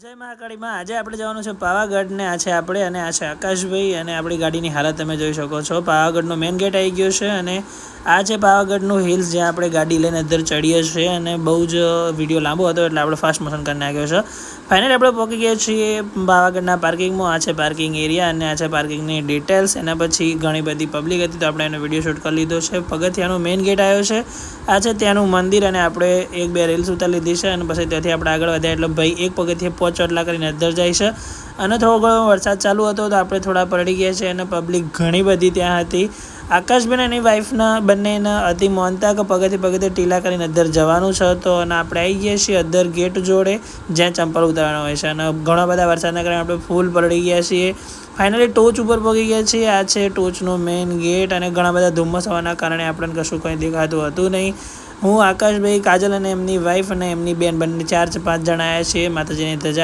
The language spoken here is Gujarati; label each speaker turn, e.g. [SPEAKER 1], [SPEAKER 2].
[SPEAKER 1] જય મહાકાળીમાં આજે આપણે જવાનું છે પાવાગઢ ને આ છે આપણે અને આ છે આકાશભાઈ અને આપણી ગાડીની હાલત તમે જોઈ શકો છો। પાવાગઢનો મેઇન ગેટ આવી ગયો છે અને આ છે પાવાગઢનું હિલ્સ જ્યાં આપણે ગાડી લઈને અંદર ચડીએ છીએ અને બહુ જ વિડીયો લાંબો હતો એટલે આપણે ફાસ્ટ મોશન કરી નાખ્યો છે। ફાઇનલી આપણે પહોંચી ગયા છીએ પાવાગઢના પાર્કિંગમાં। આ છે પાર્કિંગ એરિયા અને આ છે પાર્કિંગની ડિટેલ્સ। એના પછી ઘણી બધી પબ્લિક હતી તો આપણે એનો વિડીયો શૂટ કરી લીધો છે। પગથિયાનો મેઇન ગેટ આવ્યો છે, આ છે ત્યાંનું મંદિર અને આપણે એક બે રીલ્સ ઉતારી લીધી છે અને પછી ત્યાંથી આપણે આગળ વધ્યા એટલે ભાઈ એક પગથિયે ચોટલા કરીને અંદર જાય છે અને થોડો ઘણો વરસાદ ચાલુ હતો તો આપણે થોડા પલળી ગયા છે અને પબ્લિક ઘણી બધી ત્યાં હતી। આકાશબેન એની વાઈફના બંનેને અતિ માનતા કે પગથિયે ટીલા કરીને અંદર જવાનું છે તો અને આપણે આવી ગયા છીએ અંદર ગેટ જોડે જ્યાં ચંપલ ઉતારવાનો હોય છે અને ઘણા બધા વરસાદના કારણે આપણે ફૂલ પલળી ગયા છીએ। ફાઇનલી ટોચ ઉપર પહોંચી ગયા છીએ। આ છે ટોચનો મેઇન ગેટ અને ઘણા બધા ધુમ્મસ હોવાના કારણે આપણને કશું કંઈ દેખાતું હતું નહીં। હું આકાશભાઈ, કાજલ અને એમની વાઈફ અને એમની બેન બંને 4-5 જણા આવ્યા છીએ। માતાજીની ધજા